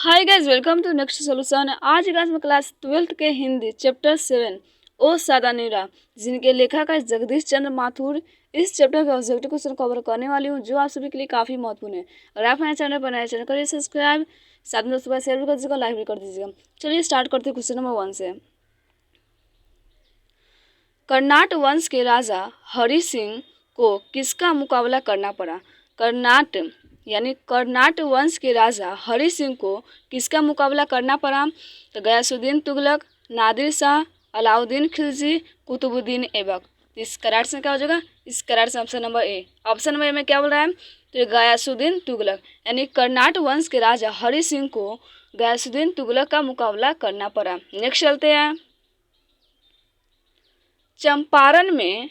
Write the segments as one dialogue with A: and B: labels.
A: Hi guys, welcome to next solution. आज class में class 12th के हिंदी चैप्टर 7 ओ सादा नीरा, जिनके लेखक है जगदीश चंद्र माथुर। इस चैप्टर के ऑब्जेक्टिव क्वेश्चन कवर करने वाली हूँ, जो आप सभी के लिए काफ़ी महत्वपूर्ण है। अगर आप हमारे चैनल पर नए चैनल करिए सब्सक्राइब, साथ में दोस्तों शेयर भी कर दीजिएगा, लाइक भी कर दीजिएगा। चलिए स्टार्ट करते हैं क्वेश्चन नंबर 1 से। कर्नाट वंश के राजा हरि सिंह को किसका मुकाबला करना पड़ा? कर्नाट वंश के राजा हरि सिंह को किसका मुकाबला करना पड़ा? तो गयासुद्दीन तुगलक, नादिर शाह, अलाउद्दीन खिलजी, कुतुबुद्दीन ऐबक। इस करार से क्या हो जाएगा? इस करार से option number A. Option number A में क्या बोल रहा है? तो गयासुद्दीन तुगलक, यानी कर्नाट वंश के राजा हरि सिंह को गयासुद्दीन तुगलक का मुकाबला करना पड़ा। नेक्स्ट चलते हैं। चंपारण में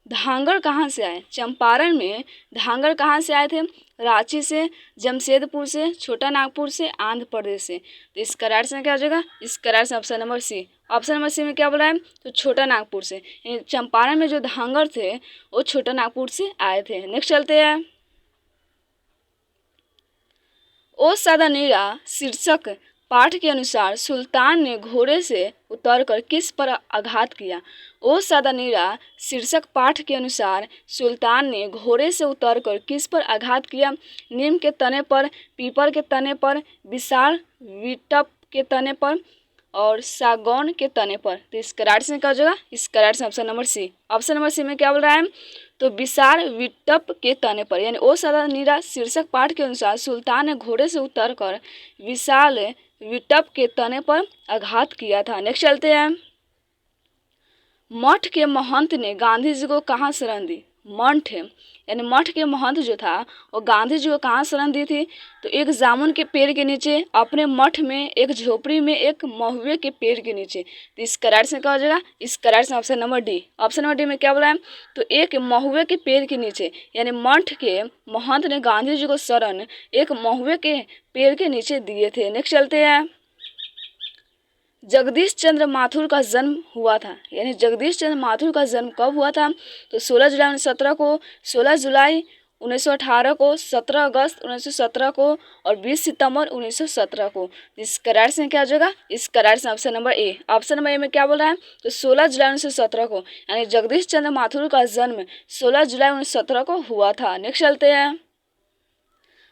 A: धांगड़ कहाँ से आए? चंपारण में धांगड़ कहाँ से आए थे? रांची से, जमशेदपुर से, छोटा नागपुर से, आंध्र प्रदेश से। तो इस करार से क्या हो जाएगा? इस करार से option number C. Option number C में क्या बोला है? तो छोटा नागपुर से। चंपारण में जो धांगड़ थे वो छोटा नागपुर से आए थे। नेक्स्ट चलते हैं। ओ सादा नीरा शीर्षक पाठ के अनुसार सुल्तान ने घोड़े से उतरकर किस पर आघात किया? ओ सादा नीरा शीर्षक पाठ के अनुसार सुल्तान ने घोड़े से उतरकर किस पर आघात किया? नीम के तने पर, पीपल के तने पर, विशाल विटप के तने पर और सागौन के तने पर। तो इस करार से क्या हो जाएगा? इस करार से option number C. Option number C में क्या बोल रहा है? तो विशाल विटप के तने पर, यानी ओ सादा नीरा शीर्षक पाठ के अनुसार सुल्तान ने घोड़े से उतरकर विशाल विटप के तने पर आघात किया था। नेक्स्ट चलते हैं। मठ के महंत ने गांधी जी को कहाँ शरण दी? मठ के महंत जो था वो गांधी जी को कहाँ शरण दी थी? तो एक जामुन के पेड़ के नीचे, अपने मठ में, एक झोपड़ी में, एक महुए के पेड़ के नीचे। तो इस करार से क्या हो जाएगा? इस करार से option number D. Option number D में क्या बोला है? तो एक महुए के पेड़ के नीचे, यानी मठ के महंत ने गांधी जी को शरण एक महुए के पेड़ के नीचे दिए थे। नेक्स्ट चलते हैं। जगदीश चंद्र माथुर का जन्म हुआ था, यानी जगदीश चंद्र माथुर का जन्म कब हुआ था? तो 16 जुलाई 1917 को, 16 जुलाई 1918 को, 17 अगस्त 1917 को और 20 सितंबर 1917 को। इस करार से क्या हो जाएगा? इस करार से option number A. Option number A में क्या बोल रहा है? तो 16 जुलाई 1917 को, यानी जगदीश चंद्र माथुर का जन्म 16 जुलाई 1917 को हुआ था। नेक्स्ट चलते हैं।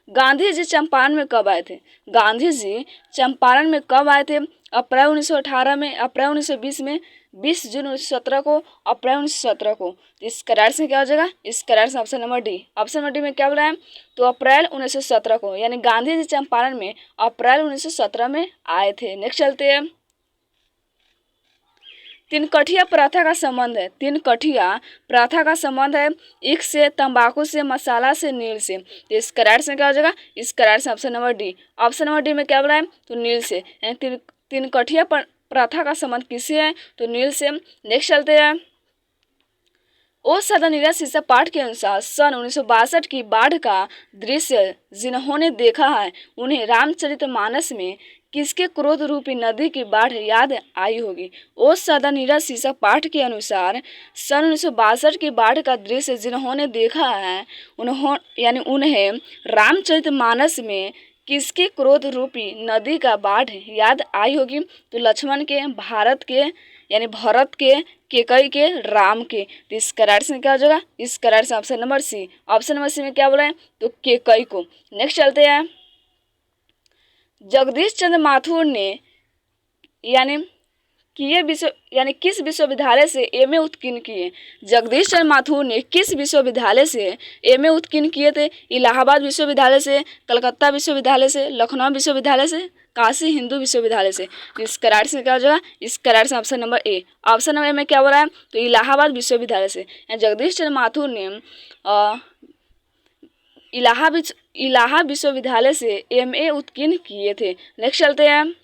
A: गांधी जी चंपारण में कब आए थे? गांधी जी चंपारण में कब आए थे? अप्रैल 1918 में, अप्रैल 1920 में, 20 जून 1917 को, अप्रैल 1917 को। इस करार से क्या हो जाएगा? इस करार से option number D. Option number D में क्या बोल रहा है? तो अप्रैल 1917 को, यानी गांधी जी चंपारण में अप्रैल 1917 में आए थे। नेक्स्ट चलते हैं। तिनकठिया प्रथा का संबंध है। तिनकठिया प्रथा का संबंध है ईख से, तंबाकू से, मसाला से, नील से। तो इस करार से क्या हो जाएगा? इस करार से option number D. Option number D में क्या बोला है? तो नील से, यानी तिनकठिया प्रथा का संबंध किससे है? तो नील से। नेक्स्ट चलते हैं। ओ सादा नीरा शीर्षक पाठ के अनुसार सन 1962 की बाढ़ का दृश्य जिन्होंने देखा है उन्हें रामचरितमानस में किसके क्रोध रूपी नदी की बाढ़ याद आई होगी? ओ सादा नीरा शीर्षक पाठ के अनुसार सन 1962 की बाढ़ का दृश्य जिन्होंने देखा है उन्हें रामचरितमानस में किसके क्रोध रूपी नदी का बाढ़ याद आई होगी? तो लक्ष्मण के, भारत के, यानी भरत के, केकई के, राम के। तो इस करार से क्या हो जाएगा? इस करार से option number C. Option number C में क्या बोला है? तो केकई को। नेक्स्ट चलते हैं। जगदीश चंद्र माथुर ने किस विश्वविद्यालय से एमए उत्कीर्ण किए? जगदीश चंद्र माथुर ने किस विश्वविद्यालय से एमए उत्कीर्ण किए थे? इलाहाबाद विश्वविद्यालय से, कलकत्ता विश्वविद्यालय से, लखनऊ विश्वविद्यालय से, काशी हिंदू विश्वविद्यालय से। तो इस करार से क्या हो जाएगा? इस करार से option number A. Option number A में क्या बोला है? तो इलाहाबाद विश्वविद्यालय से। जगदीश चंद्र माथुर ने इलाहाबाद विश्वविद्यालय से एमए उत्कीर्ण किए थे। नेक्स्ट चलते हैं।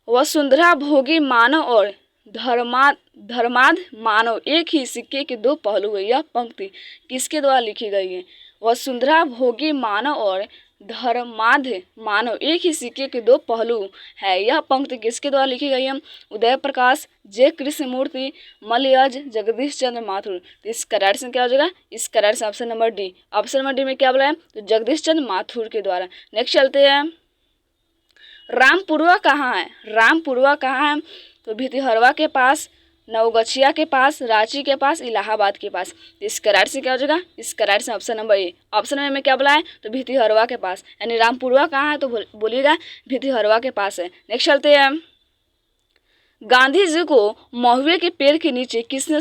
A: वसुंधरा भोगी मानव और धर्माध मानव एक ही सिक्के के दो पहलू है। यह पंक्ति किसके द्वारा लिखी गई है? वसुंधरा भोगी मानव और धर्माध मानव एक ही सिक्के के दो पहलू है। यह पंक्ति किसके द्वारा लिखी गई है? उदय प्रकाश, जे कृष्णमूर्ति, मलयज, जगदीश चंद्र माथुर। तो इस करार से क्या हो जाएगा? इस करार से option number D. Option number D में क्या बोला है? तो जगदीश चंद्र माथुर के द्वारा। नेक्स्ट चलते हैं। रामपुरवा कहाँ है? रामपुरवा कहाँ है? तो भितिहरवा के पास, नवगछिया के पास, रांची के पास, इलाहाबाद के पास। इस करार से क्या हो जाएगा? इस करार से ऑप्शन नंबर ए। ऑप्शन में क्या बोला है? तो भितिहरवा के पास, यानी रामपुरवा कहाँ है? तो बोलिएगा भितिहरवा के पास है। नेक्स्ट चलते हैं। गांधी जी को महुए के पेड़ के नीचे किसने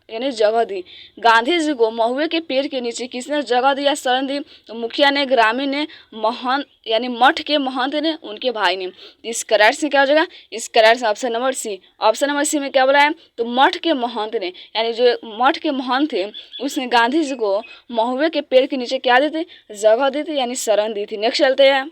A: यानी जगह दी? गांधी जी को महुए के पेड़ के नीचे किसने जगह दी या शरण दी? तो मुखिया ने, ग्रामीण ने, महंत यानी मठ के महंत ने, उनके भाई ने। इस करार से क्या हो जाएगा? इस करार से option number C. Option number C में क्या बोला है? तो मठ के महंत ने, यानी जो मठ के महंत थे उसने गांधी जी को महुए के पेड़ के नीचे क्या दी थी? जगह दी थी, यानी शरण दी थी। नेक्स्ट चलते हैं।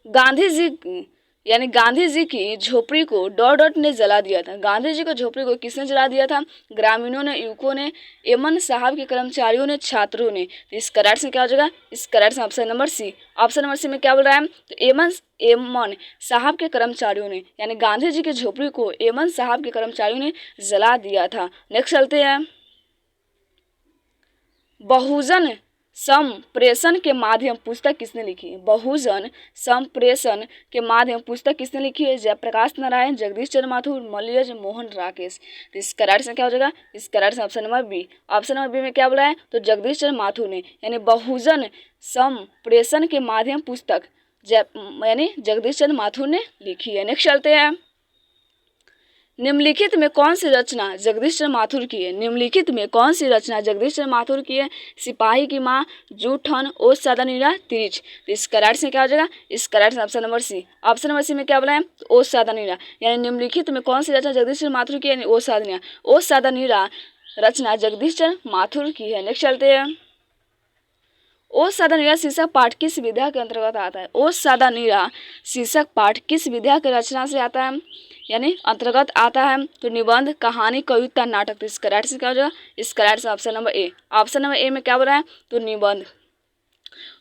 A: गांधी जी यानी गांधी जी की झोपड़ी को डॉट डॉट ने जला दिया था। गांधी जी को झोपड़ी को किसने जला दिया था? ग्रामीणों ने, युवकों ने, एमन साहब के कर्मचारियों ने, छात्रों ने। तो इस करार से क्या हो जाएगा? इस करार से option number C. Option number C में क्या बोल रहा है? तो एमन साहब के कर्मचारियों ने, यानी गांधी जी की झोपड़ी को एमन साहब के कर्मचारियों ने जला दिया था। नेक्स्ट चलते हैं। बहुजन संप्रेषण के माध्यम पुस्तक किसने लिखी है? बहुजन संप्रेषण के माध्यम पुस्तक किसने लिखी है? जयप्रकाश नारायण, जगदीश चंद्र माथुर, मलयज, मोहन राकेश। तो इस करार से क्या हो जाएगा? इस करार से option number B. Option number B में क्या बोला है? तो जगदीश चंद्र माथुर ने, यानी बहुजन संप्रेषण के माध्यम पुस्तक यानी जगदीश चंद्र माथुर ने लिखी है। नेक्स्ट चलते हैं। निम्नलिखित में कौन सी रचना जगदीश चंद्र माथुर की है? निम्नलिखित में कौन सी रचना जगदीश चंद्र माथुर की है? सिपाही की माँ, जूठन, ओस सादा नीरा, तिरिच। तो इस करार से क्या हो जाएगा? इस करार से option number C. Option number C में क्या बोला है? तो ओस सादा नीरा, यानी निम्नलिखित में कौन सी रचना जगदीश चंद्र माथुर की है? ओस सादा नीरा। ओस सादा नीरा रचना जगदीश चंद्र माथुर की है। नेक्स्ट चलते हैं। ओस सादा नीरा शीर्षक पाठ किस विधा के अंतर्गत आता है? ओस सादा नीरा शीर्षक पाठ किस विधा की रचना से आता है, यानी अंतर्गत आता है? तो निबंध, कहानी, कविता, नाटक। तो इस करार से क्या हो जाएगा? इस करार से option number A. Option number A में क्या बोल रहा है? तो निबंध।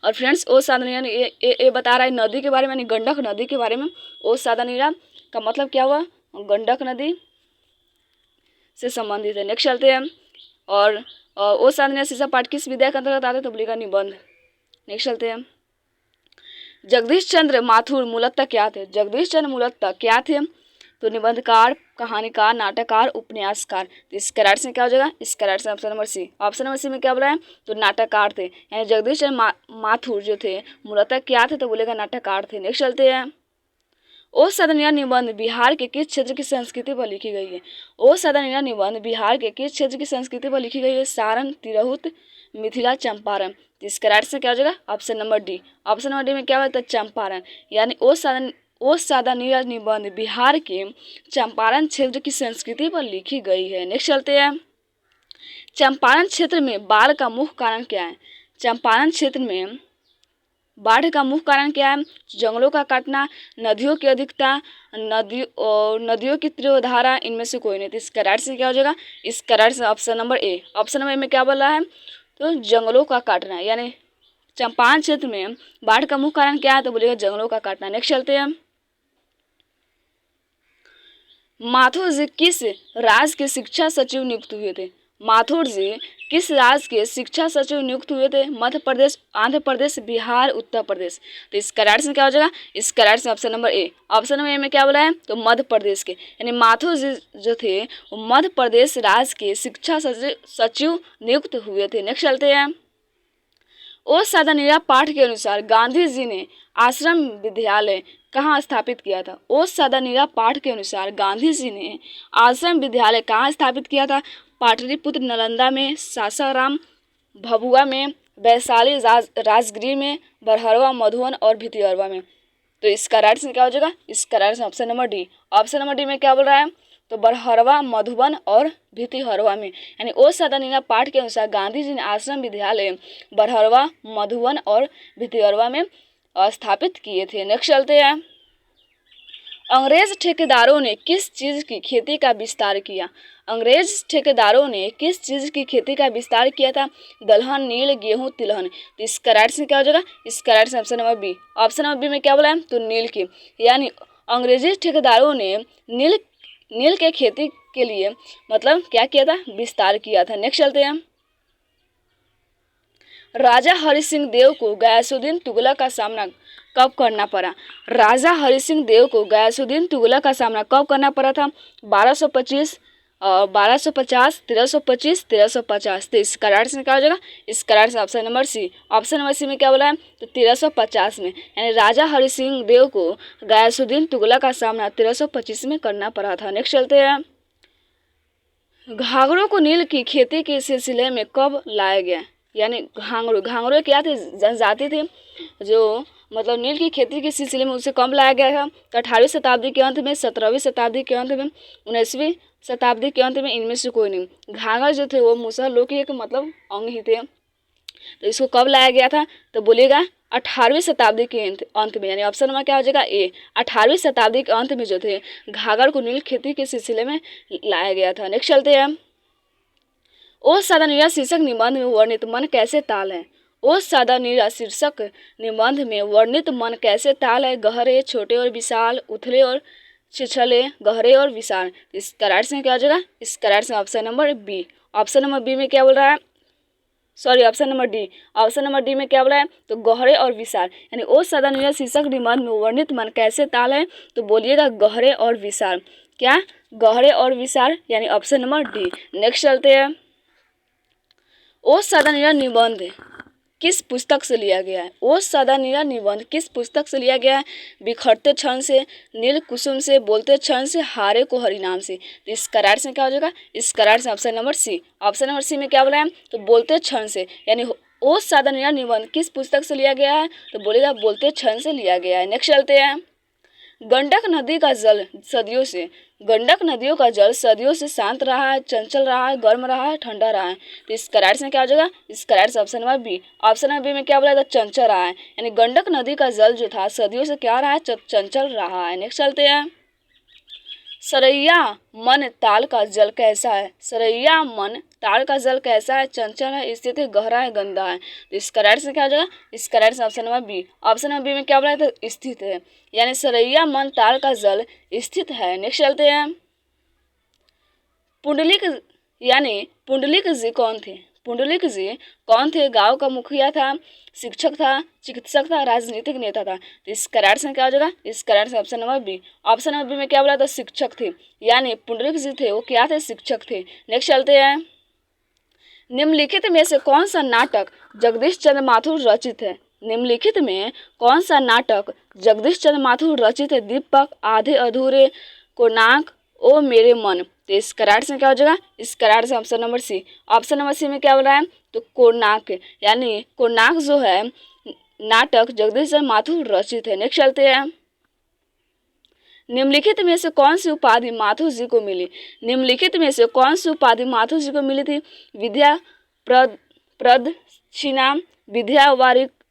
A: और फ्रेंड्स, ओस सादा नीरा ये बता रहा है नदी के बारे में, यानी गंडक नदी के बारे में। ओस सादा नीरा का मतलब क्या हुआ? गंडक नदी से संबंधित है। नेक्स्ट चलते हैं। और ओस सादा नीरा शीर्षक पाठ किस विधा के अंतर्गत आता है? तो बोलेगा निबंध। नेक्स्ट चलते हैं। जगदीश चंद्र माथुर मूलतः क्या थे? जगदीश चंद्र मूलतः क्या थे? तो निबंधकार, कहानीकार, नाटककार, उपन्यासकार। तो इस करार से क्या हो जाएगा? इस करार से option number C. Option number C में क्या बोला है? तो नाटककार थे, यानी जगदीश चंद्र माथुर जो थे मूलतः क्या थे? तो बोलेगा नाटककार थे। नेक्स्ट चलते हैं। ओस सादा नीरा निबंध बिहार के किस क्षेत्र की संस्कृति पर लिखी गई है? ओस सादा नीरा निबंध बिहार के किस क्षेत्र की संस्कृति पर लिखी गई है? सारण, तिरहुत, मिथिला, चंपारण। इस करार से क्या हो जाएगा? Option number D. Option number D में क्या होता है? चंपारण, यानी ओस सादा नीरा निबंध बिहार के चंपारण क्षेत्र की संस्कृति पर लिखी गई है। नेक्स्ट चलते हैं। चंपारण क्षेत्र में बाढ़ का मुख्य कारण क्या है? चंपारण क्षेत्र में बाढ़ का मुख्य कारण क्या है? जंगलों का काटना, नदियों की अधिकता, नदियों की तीव्र धारा, इनमें से कोई नहीं। तो इस करार से क्या हो जाएगा? इस करार से option number A. Option number A में क्या बोला है? तो जंगलों का काटना, यानी चंपारण क्षेत्र में बाढ़ का मुख्य कारण क्या है? तो बोलेगा जंगलों का काटना। नेक्स्ट चलते हैं। माथुर जी किस राज्य के शिक्षा सचिव नियुक्त हुए थे? माथुर जी किस राज्य के शिक्षा सचिव नियुक्त हुए थे? मध्य प्रदेश, आंध्र प्रदेश, बिहार, उत्तर प्रदेश। तो इस करार से क्या हो जाएगा? इस करार से option number A. Option number A में क्या बोला है? तो मध्य प्रदेश के, यानी माथुर जी जो थे वो मध्य प्रदेश राज्य के शिक्षा सचिव नियुक्त हुए थे। नेक्स्ट चलते हैं। ओस सादा नीरा पाठ के अनुसार गांधी जी ने आश्रम विद्यालय कहाँ स्थापित किया था? ओस सादा नीरा पाठ के अनुसार गांधी जी ने आश्रम विद्यालय कहाँ स्थापित किया था? पाटलिपुत्र, नालंदा में, सासाराम, भभुआ में, वैशाली राजगीर में, बरहरवा, मधुबन और भितिहरवा में। तो इस करार से क्या हो जाएगा? इस करार से option number D. Option number D में क्या बोल रहा है? तो बरहरवा, मधुबन और भितिहरवा में, यानी ओस सादा नीरा पाठ के अनुसार गांधी जी ने आश्रम विद्यालय बरहरवा, मधुबन और भितिहरवा में स्थापित किए थे। नेक्स्ट चलते हैं। अंग्रेज ठेकेदारों ने किस चीज़ की खेती का विस्तार किया? अंग्रेज ठेकेदारों ने किस चीज़ की खेती का विस्तार किया था? दलहन, नील, गेहूं, तिलहन। तो इस करार से क्या हो जाएगा? इस करार से option number B. Option number B में क्या बोला है? तो नील की, यानी अंग्रेजी ठेकेदारों ने नील के खेती के लिए मतलब क्या किया था? विस्तार किया था। नेक्स्ट चलते हैं। राजा हरि सिंह देव को गयासुद्दीन तुगलक का सामना कब करना पड़ा? राजा हरि सिंह देव को गयासुद्दीन तुगलक का सामना कब करना पड़ा था? 1225 और 1250, 1325, 1350। तो इसका राइट आंसर क्या हो जाएगा? इसका right answer option number C. Option number C में क्या बोला है? तो 1350 में, यानी राजा हरि सिंह देव को गयासुद्दीन तुगलक का सामना 1325 में करना पड़ा था। नेक्स्ट चलते हैं, घाघरों को नील की खेती के सिलसिले में कब लाया गया? यानी घाघरों क्या थे? जनजाति थे जो मतलब नील की खेती के सिलसिले में उसे कब लाया गया था? तो 18वीं शताब्दी के अंत में, 17वीं शताब्दी के अंत में, 19वीं शताब्दी के अंत में, इनमें से कोई नहीं। घाघर जो थे वो मुसहर लोग के एक मतलब अंग ही थे। तो इसको कब लाया गया था? तो बोलिएगा 18वीं शताब्दी के अंत में, यानी ऑप्शन नंबर क्या हो जाएगा? ए। 18वीं शताब्दी के अंत में जो थे घाघर को नील खेती के सिलसिले में लाया गया था। नेक्स्ट चलते हैं, ओ सादा नीरा शीर्षक निबंध में वर्णित मन कैसे ताल है? ओ सादा नीरा शीर्षक निबंध में वर्णित मन कैसे ताल है? गहरे, छोटे और विशाल, उथले और छिछले, गहरे और विशाल। इसका राइट आंसर क्या हो जाएगा? इसका right answer option number B. Option number B में क्या बोल रहा है? Sorry, option number D. Option number D में क्या बोला है? तो गहरे और विशाल, यानी ओ सादा नीरा शीर्षक निबंध में वर्णित मन कैसे ताल है? तो बोलिएगा गहरे और विशाल। क्या? गहरे और विशाल, यानी ऑप्शन नंबर डी। नेक्स्ट चलते हैं, ओ सादा नीरा निबंध किस पुस्तक से लिया गया है? ओ सादा नीरा निबंध किस पुस्तक से लिया गया है? बिखरते क्षण से, नील कुसुम से, बोलते क्षण से, हारे को हरिनाम से। तो इसका राइट आंसर क्या हो जाएगा? इसका right answer option number C. Option number C में क्या बोला है? तो बोलते क्षण से, यानी ओ सादा नीरा निबंध किस पुस्तक से लिया गया है? तो बोलेगा बोलते क्षण से लिया गया है। नेक्स्ट चलते हैं, गंडक नदी का जल सदियों से, गंडक नदियों का जल सदियों से शांत रहा है, चंचल रहा है, गर्म रहा है, ठंडा रहा है। तो इसका राइट आंसर क्या हो जाएगा? इसका right answer option number B. Option number B में क्या बोला था? चंचल रहा है, यानी गंडक नदी का जल जो था सदियों से क्या रहा है? चंचल रहा है। नेक्स्ट चलते हैं, सरैया मन ताल का जल कैसा है? सरैया मन ताल का जल कैसा है? चंचल है, स्थित है, गहरा है, गंदा है। तो इसका राइट आंसर क्या हो जाएगा? इसका right answer option number B. Option number B में क्या बोला है? तो स्थित है, यानी सरैया मन ताल का जल स्थित है। नेक्स्ट चलते हैं, पुंडलिक यानी पुंडलिक जी कौन थे? पुंडलिक जी कौन थे? गांव का मुखिया था, शिक्षक था, चिकित्सक था, राजनीतिक नेता था। तो इसका राइट आंसर क्या हो जाएगा? इसका right answer option number B. Option number B में क्या बोला था? शिक्षक थे, यानी पुंडलिक जी थे वो क्या थे? शिक्षक थे। नेक्स्ट चलते हैं, निम्नलिखित में से कौन सा नाटक जगदीश चंद्र माथुर रचित है? निम्नलिखित में कौन सा नाटक जगदीश चंद्र माथुर रचित है? दीपक, आधे अधूरे, कोणार्क, ओ मेरे मन। तो इसका राइट आंसर क्या हो जाएगा? इसका right answer option number C. Option number C में क्या बोल रहा है? तो कोणार्क, यानी कोणार्क जो है नाटक जगदीश चंद्र माथुर रचित है। नेक्स्ट चलते हैं, निम्नलिखित में से कौन सी उपाधि माथुर जी को मिली? निम्नलिखित में से कौन सी उपाधि माथुर जी को मिली थी? विद्या प्रदक्षिणा, विद्या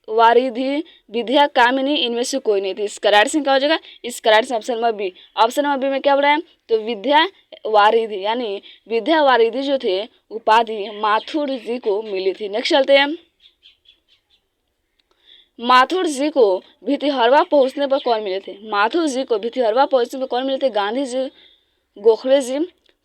A: वारिधि, विद्या कामिनी, इनमें से कोई नहीं थी। इसका राइट आंसर क्या हो जाएगा? इसका right answer option number B. Option number B में क्या बोल रहा है? तो विद्या वारिधि, यानी विद्या वारिधि जो थे उपाधि माथुर जी को मिली थी। नेक्स्ट चलते हैं, माथुर जी को भितिहरवा पहुंचने पर कौन मिले थे? माथुर जी को भितिहरवा पहुंचने पर कौन मिले थे? गांधी जी, गोखले जी,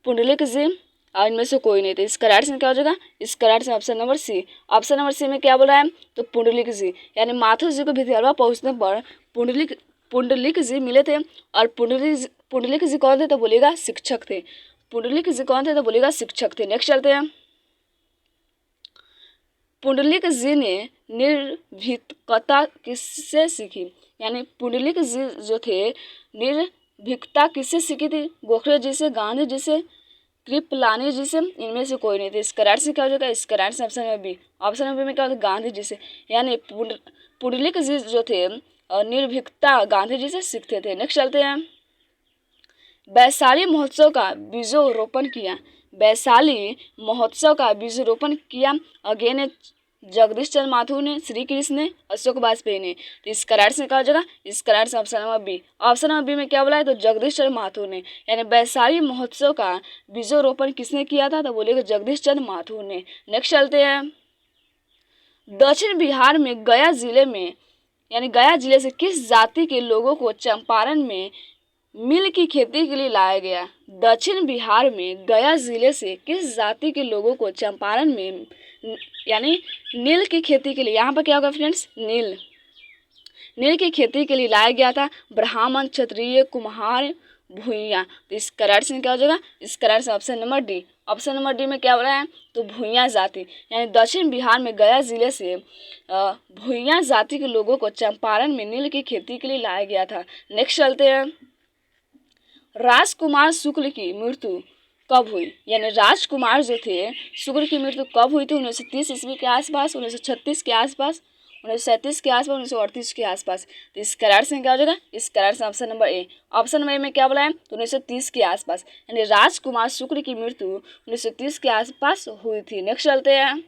A: पुंडलिक जी, और इनमें से कोई नहीं थे। इसका राइट आंसर क्या हो जाएगा? इसका right answer option number C. Option number C में क्या बोल रहा है? तो पुंडलिक जी, यानी माथुर जी को भितिहरवा पहुंचने पर पुंडलिक जी मिले थे। और पुंडलिक जी कौन थे? तो बोलेगा शिक्षक थे। पुंडलिक जी कौन थे? तो बोलेगा शिक्षक थे। नेक्स्ट चलते हैं, पुंडलिक जी ने निर्भीकता किससे सीखी? यानी पुंडलिक जी जो थे निर्भीकता किससे सीखी थी? गोखले जी से, गांधी जी से, कृपलानी जी से, इनमें से कोई नहीं थे। इसका राइट आंसर क्या हो जाएगा? इसका right answer option number B. Option number B में क्या होता है? गांधी जी से, यानी पुंडलिक जी जो थे निर्भीकता गांधी जी से सीखते थे। नेक्स्ट चलते हैं, वैशाली महोत्सव का बीजोरोपण किया। वैशाली महोत्सव का बीजोरोपण किया अगेन ने जगदीश चंद्र माथुर ने, श्री कृष्ण ने, अशोक वाजपेयी ने। तो इसका राइट आंसर क्या हो जाएगा? इसका right answer option number B. Option number B में क्या बोला है? तो जगदीश चंद्र माथुर ने, यानी वैशाली महोत्सव का बीजोरोपण किसने किया था? तो बोलेगा जगदीश चंद्र माथुर ने। नेक्स्ट चलते हैं, दक्षिण बिहार में गया जिले में, यानी गया जिले से किस जाति के लोगों को चंपारण में मिल की खेती के लिए लाया गया? दक्षिण बिहार में गया जिले से किस जाति के लोगों को चंपारण में यानी नील की खेती के लिए, यहाँ पर क्या होगा फ्रेंड्स? नील, नील की खेती के लिए लाया गया था ब्राह्मण, क्षत्रिय, कुम्हार, भूइयाँ। तो इस करार से क्या हो जाएगा, इस करार से option number D. Option number D में क्या बोला है, तो भूइयाँ जाति, यानी दक्षिण बिहार में गया जिले से भूइयाँ जाति के लोगों को चंपारण में नील की खेती के लिए लाया गया था। नेक्स्ट चलते हैं, राजकुमार शुक्ल की मृत्यु कब हुई, यानी राजकुमार जो थे शुक्ल की मृत्यु कब हुई थी, 1930 ईस्वी के आसपास, 1936 के आसपास, 1937 के आसपास, 1938 के आसपास। तो इस करार से क्या हो जाएगा, इस करार से option number A. Option number A में क्या बोला है, तो 1930 के आसपास, यानी राजकुमार शुक्ल की मृत्यु 1930 के आसपास हुई थी। नेक्स्ट चलते हैं,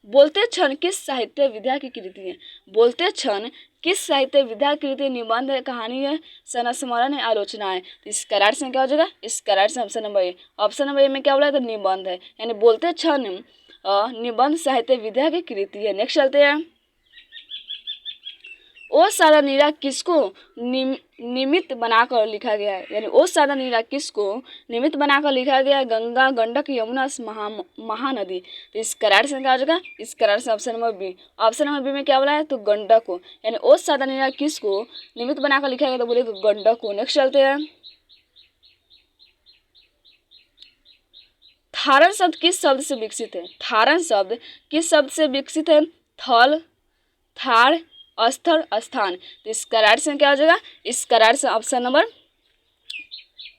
A: बोलते क्षण किस साहित्य विधा की कृति है, बोलते क्षण किस साहित्य विधा की कृति, निबंध है, कहानी है, संस्मरण है, आलोचना है। तो इस करार से क्या हो जाएगा, इस करार से option number A. Option number A में क्या बोला है, तो निबंध है, यानी बोलते क्षण निबंध साहित्य विधा की कृति है। नेक्स्ट चलते हैं, ओ सादा नीरा किसको निमित्त बनाकर लिखा गया है, यानी ओ सादा नीरा किसको निमित्त बनाकर लिखा गया है, गंगा, गंडक, यमुना, महानदी। तो इस करार से क्या हो जाएगा, इस करार से option number B. Option number B में क्या बोला है, तो गंडक को, यानी ओ सादा नीरा किसको निमित्त बनाकर लिखा गया, तो बोले तो गंडक को। नेक्स्ट चलते हैं, थारण शब्द किस शब्द से विकसित है, थारण शब्द किस शब्द से विकसित है, थल, थार, अस्तर, स्थान। तो इस करार से क्या हो जाएगा, इस करार से option number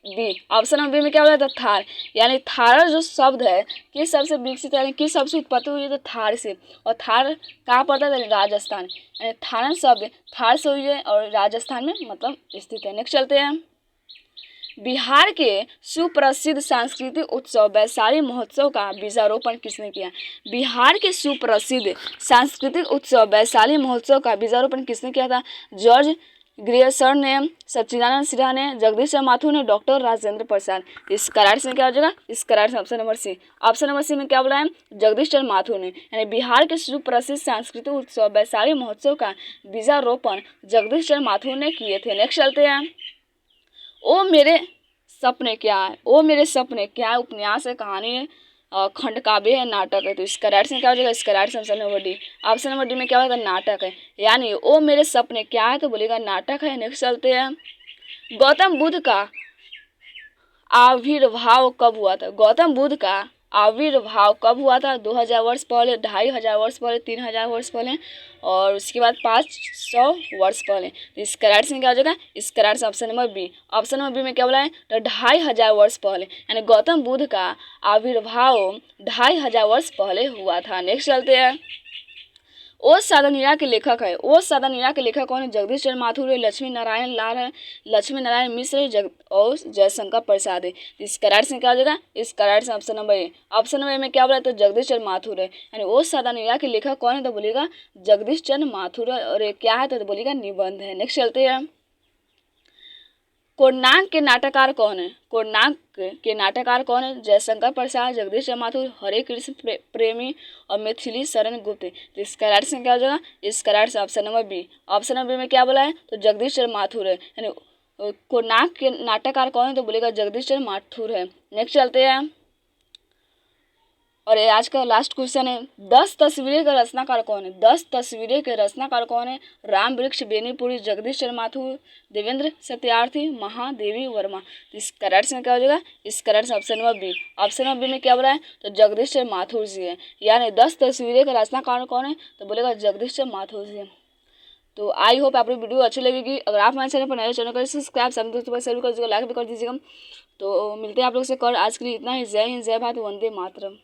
A: B. Option number B में क्या बोला था, थार, यानी थार जो शब्द है किस शब्द से विकसित है, यानी किस शब्द से उत्पत्ति हुई है, तो थार से। और थार कहाँ पड़ता है, राजस्थान, यानी थारण शब्द थार से हुई है और राजस्थान में मतलब स्थित है। नेक्स्ट चलते हैं, बिहार के सुप्रसिद्ध सांस्कृतिक उत्सव वैशाली महोत्सव का बीजारोपण किसने किया, बिहार के सुप्रसिद्ध सांस्कृतिक उत्सव वैशाली महोत्सव का बीजारोपण किसने किया था, जॉर्ज ग्रियर्सन ने, सच्चिदानंद सिन्हा ने, जगदीश चंद्र माथुर ने, डॉक्टर राजेंद्र प्रसाद। इस करार से क्या हो जाएगा, इस करार से option number C. Option number C में क्या बोला है, जगदीश चंद्र माथुर ने, यानी बिहार के सुप्रसिद्ध सांस्कृतिक उत्सव वैशाली महोत्सव का बीजारोपण जगदीश चंद्र माथुर ने किए थे। नेक्स्ट चलते हैं, ओ मेरे सपने क्या है, ओ मेरे सपने क्या है, उपन्यास है, कहानी है, खंड काव्य है, नाटक है। तो इस करार से क्या हो जाएगा, इस करार से option number D. Option number D में क्या होगा, नाटक है, यानी ओ मेरे सपने क्या है, तो बोलेगा नाटक है। नेक्स्ट चलते हैं, गौतम बुद्ध का आविर्भाव कब हुआ था, गौतम बुद्ध का आविर्भाव कब हुआ था, 2000 वर्ष पहले, 2500 वर्ष पहले, 3000 वर्ष पहले, और उसके बाद 500 वर्ष पहले। तो इस करार से क्या हो जाएगा, इस करार से option number B. Option number B में क्या बोला है, तो 2500 वर्ष पहले, यानी गौतम बुद्ध का आविर्भाव 2500 वर्ष पहले हुआ था। नेक्स्ट चलते हैं, ओ सादा नीरा के लेखक है, ओ सादा नीरा के लेखक कौन है, जगदीश चंद्र माथुर है, लक्ष्मी नारायण लाल है, लक्ष्मी नारायण मिश्र है, और जयशंकर प्रसाद है। इस करार से क्या हो जाएगा, इस करार से option number A. Option number A में क्या बोला, तो जगदीश चंद्र माथुर है, यानी ओ सादा नीरा के लेखक कौन है, तो बोलेगा जगदीश चंद्र माथुर है, और क्या है, तो बोलेगा निबंध है। नेक्स्ट चलते हैं, कोणार्क के नाटककार कौन है, कोणार्क के नाटककार कौन है, जयशंकर प्रसाद, जगदीश चंद्र माथुर, हरे कृष्ण प्रेमी और मिथिली शरण गुप्त। तो इस करार से क्या हो जाएगा, इस करार से option number B. Option number B में क्या बोला है, तो जगदीश चंद्र माथुर है, यानी कोणार्क के नाटककार कौन है, तो बोलेगा जगदीश चंद्र माथुर है। नेक्स्ट चलते हैं, और ये आज का लास्ट क्वेश्चन है, 10 तस्वीरें का रचनाकार कौन है, 10 तस्वीरें के रचनाकार कौन है, राम वृक्ष बेनीपुरी, जगदीश चंद्र माथुर, देवेंद्र सत्यार्थी, महादेवी वर्मा। तो इस करार से क्या हो जाएगा, इस करार से option number B. Option number B में क्या बोला है, तो जगदीश चंद्र माथुर जी है, यानी 10 तस्वीरें का रचनाकार कौन है, तो बोलेगा जगदीश चंद्र माथुर जी है। तो आई होप आपको वीडियो अच्छी लगेगी। अगर आप हमारे चैनल पर नए, चैनल को सब्सक्राइब सभी दोस्तों पर शेयर कर दीजिएगा, लाइक भी कर दीजिएगा। तो मिलते हैं आप लोग से कल। आज के लिए इतना ही। जय हिंद, जय भारत, वंदे मातरम।